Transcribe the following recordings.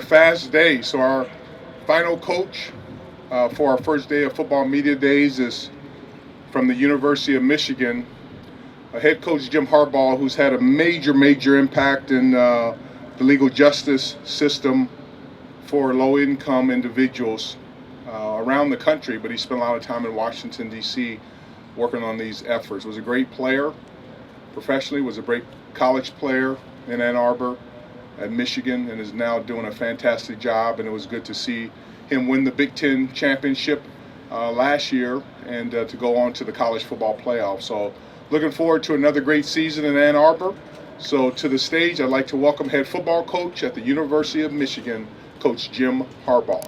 Fast day. So our final coach for our first day of football media days is from the University of Michigan, head coach Jim Harbaugh, who's had a major impact in the legal justice system for low-income individuals around the country. But he spent a lot of time in Washington, D.C. working on these efforts. Was a great player professionally, was a great college player in Ann Arbor at Michigan, and is now doing a fantastic job. And it was good to see him win the Big Ten championship last year and to go on to the college football playoff. So looking forward to another great season in Ann Arbor. So to the stage, I'd like to welcome head football coach at the University of Michigan, Coach Jim Harbaugh.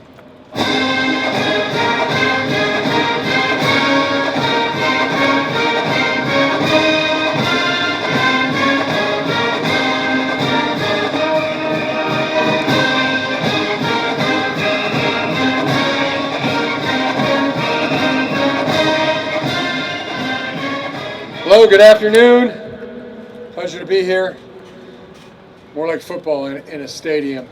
Hello, good afternoon. Pleasure to be here. More like football in a stadium.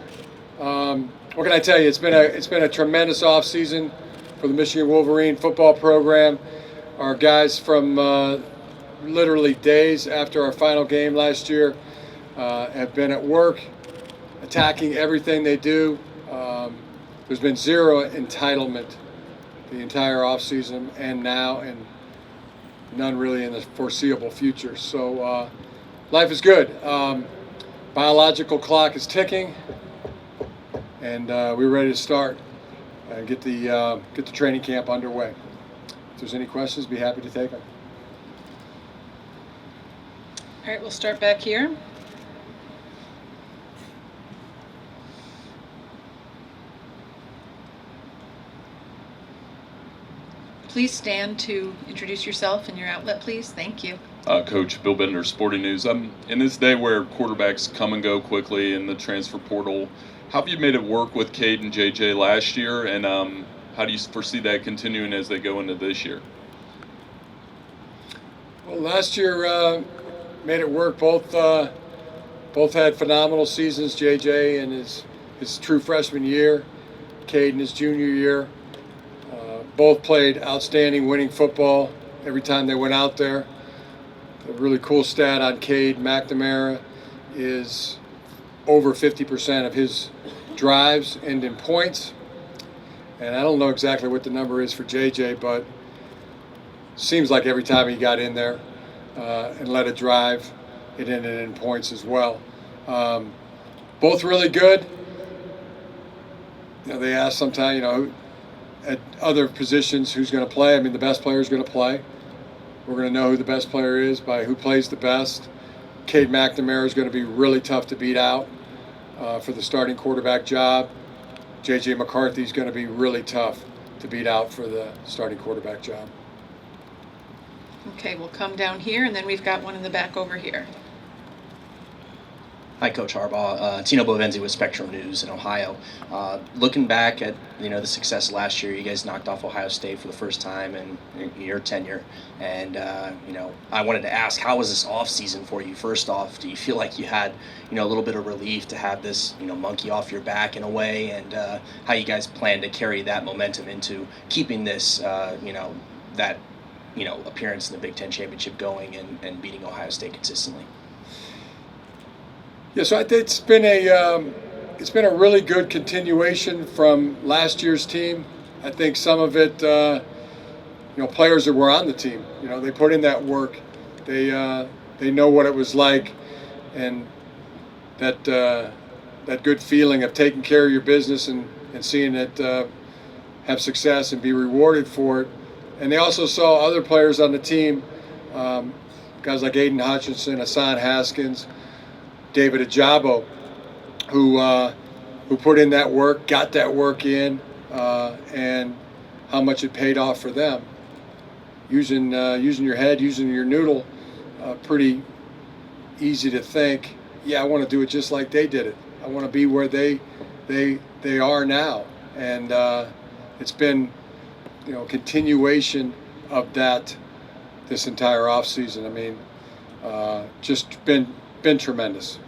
What can I tell you? It's been a tremendous offseason for the Michigan Wolverine football program. Our guys from literally days after our final game last year have been at work, attacking everything they do. There's been zero entitlement the entire offseason and now, and none really in the foreseeable future. So life is good. Biological clock is ticking, and we're ready to start and get the training camp underway. If there's any questions, be happy to take them. All right, we'll start back here. Please stand to introduce yourself and your outlet, please. Thank you. Coach Bill Bender, Sporting News. In this day where quarterbacks come and go quickly in the transfer portal, how have you made it work with Cade and JJ last year, and how do you foresee that continuing as they go into this year? Well, last year made it work. Both had phenomenal seasons. JJ in his true freshman year, Cade in his junior year. Both played outstanding winning football every time they went out there. A really cool stat on Cade McNamara is over 50% of his drives end in points. And I don't know exactly what the number is for JJ, but seems like every time he got in there and led a drive, it ended in points as well. Both really good. They ask sometimes, at other positions who's going to play. I mean, the best player is going to play. We're going to know who the best player is by who plays the best. Cade McNamara is going to be really tough to beat out for the starting quarterback job. J.J. McCarthy is going to be really tough to beat out for the starting quarterback job. Okay, we'll come down here, and then we've got one in the back over here. Hi, Coach Harbaugh. Tino Bovenzi with Spectrum News in Ohio. Looking back at the success last year, you guys knocked off Ohio State for the first time in your tenure, and I wanted to ask, how was this off season for you? First off, do you feel like you had a little bit of relief to have this monkey off your back in a way, and how you guys plan to carry that momentum into keeping this that appearance in the Big Ten championship going and beating Ohio State consistently? Yeah, so I think it's been a really good continuation from last year's team. I think some of it, players that were on the team, they put in that work. They know what it was like, and that good feeling of taking care of your business and seeing it have success and be rewarded for it. And they also saw other players on the team, guys like Aiden Hutchinson, Hassan Haskins, David Ajabo, who put in that work, got that work in, and how much it paid off for them. Using your head, using your noodle, pretty easy to think, yeah, I want to do it just like they did it. I want to be where they are now, and it's been continuation of that this entire offseason. I mean, just been tremendous.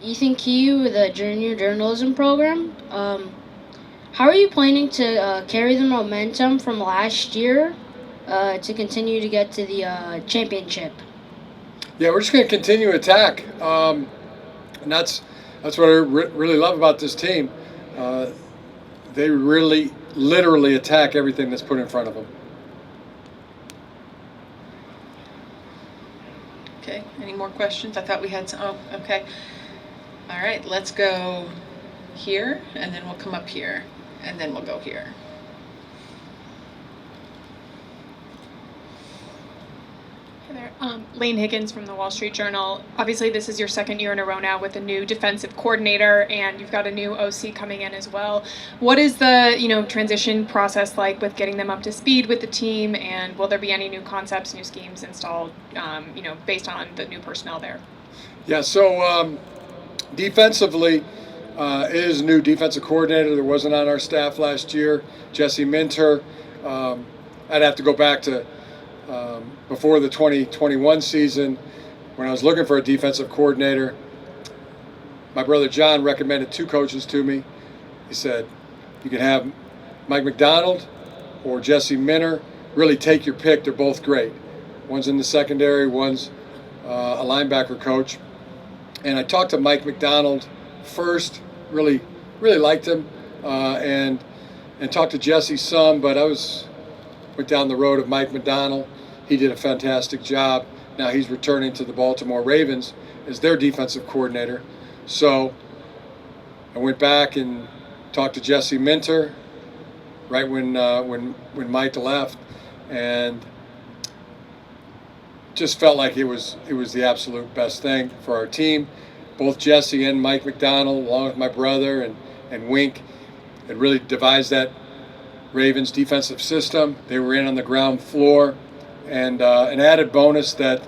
Ethan Key with the junior journalism program. How are you planning to carry the momentum from last year to continue to get to the championship? Yeah, we're just going to continue to attack, and that's what I really love about this team. They really, literally attack everything that's put in front of them. Okay, any more questions? I thought we had some. Oh, okay. All right, let's go here, and then we'll come up here, and then we'll go here. Hey there. Lane Higgins from the Wall Street Journal. Obviously, this is your second year in a row now with a new defensive coordinator, and you've got a new OC coming in as well. What is the transition process like with getting them up to speed with the team, and will there be any new concepts, new schemes installed, based on the new personnel there? Yeah, so defensively, it is a new defensive coordinator that wasn't on our staff last year, Jesse Minter. I'd have to go back to before the 2021 season when I was looking for a defensive coordinator. My brother John recommended two coaches to me. He said, you can have Mike McDonald or Jesse Minter. Really take your pick. They're both great. One's in the secondary, one's a linebacker coach. And I talked to Mike McDonald first, really liked him, and talked to Jesse some, but went down the road of Mike McDonald. He did a fantastic job. Now he's returning to the Baltimore Ravens as their defensive coordinator. So I went back and talked to Jesse Minter right when Mike left, and just felt like it was the absolute best thing for our team. Both Jesse and Mike McDonald, along with my brother and Wink, had really devised that Ravens defensive system. They were in on the ground floor, and an added bonus that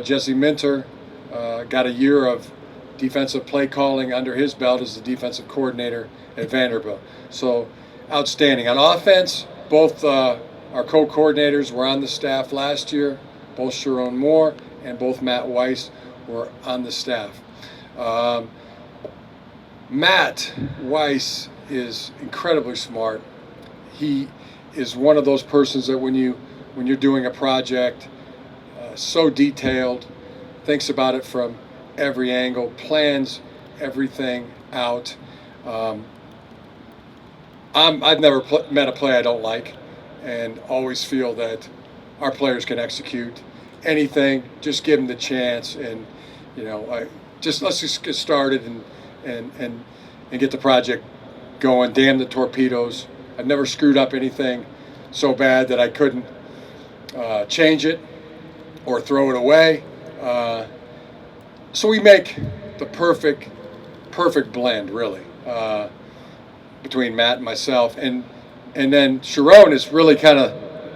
Jesse Minter got a year of defensive play calling under his belt as the defensive coordinator at Vanderbilt. So outstanding. On offense, both our co-coordinators were on the staff last year. Both Sharon Moore and both Matt Weiss were on the staff. Matt Weiss is incredibly smart. He is one of those persons that when you're doing a project, so detailed, thinks about it from every angle, plans everything out. I've never met a play I don't like, and always feel that our players can execute anything. Just give them the chance, and let's just get started and get the project going. Damn the torpedoes. I've never screwed up anything so bad that I couldn't change it or throw it away. So we make the perfect blend, really, between Matt and myself. And then Sharon is really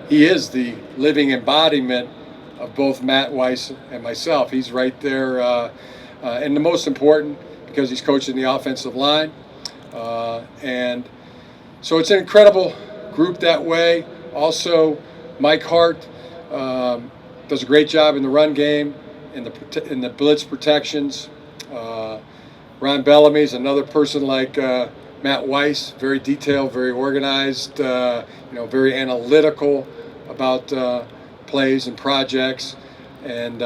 he is the living embodiment of both Matt Weiss and myself. He's right there, and the most important, because he's coaching the offensive line. And so it's an incredible group that way. Also, Mike Hart does a great job in the run game, in the blitz protections. Ron Bellamy's another person like Matt Weiss, very detailed, very organized, very analytical about plays and projects. And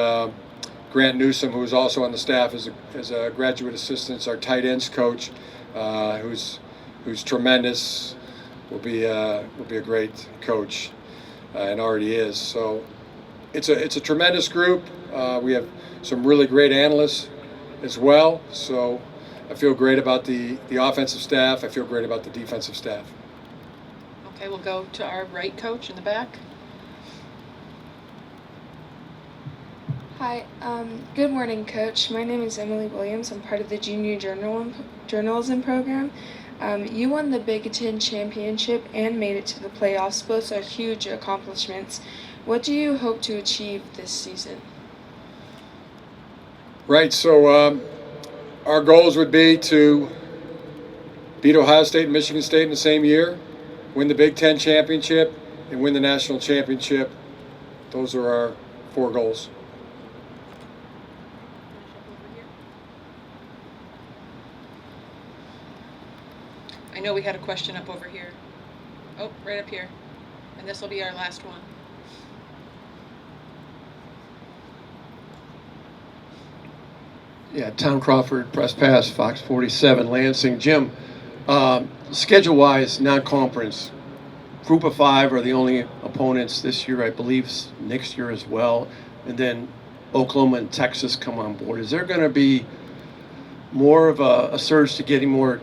Grant Newsom, who is also on the staff as a graduate assistant, our tight ends coach, who's tremendous, will be a great coach, and already is. So it's a tremendous group. We have some really great analysts as well. So I feel great about the offensive staff. I feel great about the defensive staff. Okay, we'll go to our right coach in the back. Hi, good morning, Coach. My name is Emily Williams. I'm part of the junior journalism program. You won the Big Ten championship and made it to the playoffs. Both are huge accomplishments. What do you hope to achieve this season? Right, so our goals would be to beat Ohio State and Michigan State in the same year, win the Big Ten championship, and win the national championship. Those are our 4 goals. know we had a question up over here. Oh, right up here. And this will be our last one. Yeah, Tom Crawford, Press Pass, Fox 47, Lansing. Jim, schedule-wise, non-conference, Group of 5 are the only opponents this year, I believe next year as well. And then Oklahoma and Texas come on board. Is there going to be more of a surge to getting more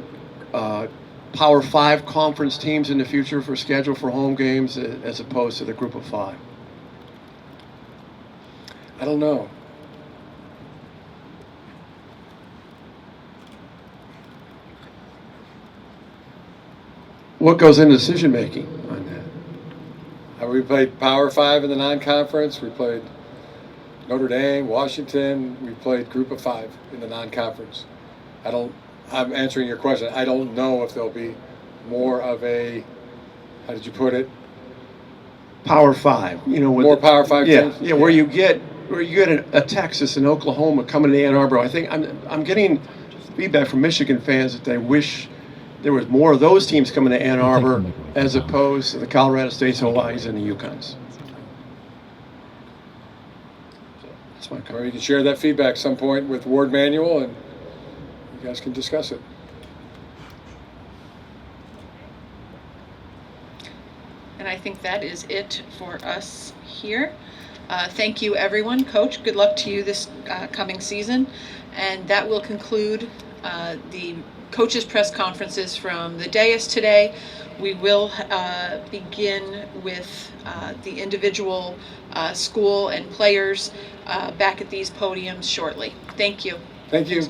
Power 5 conference teams in the future for schedule for home games as opposed to the Group of 5? I don't know. What goes into decision making on that? We played Power 5 in the non-conference. We played Notre Dame, Washington. We played Group of 5 in the non-conference. I'm answering your question. I don't know if there'll be more of a, how did you put it? Power 5. More Power 5 teams? Yeah, where you get a Texas and Oklahoma coming to Ann Arbor. I think I'm getting feedback from Michigan fans that they wish there was more of those teams coming to Ann Arbor as opposed to the Colorado States, Hawaii's, and the Yukons. That's my Or comment. you can share that feedback some point with Ward Manual, and you guys can discuss it. And I think that is it for us here. Thank you, everyone. Coach, good luck to you this coming season. And that will conclude the coaches' press conferences from the dais today. We will begin with the individual school and players back at these podiums shortly. Thank you. Thank you.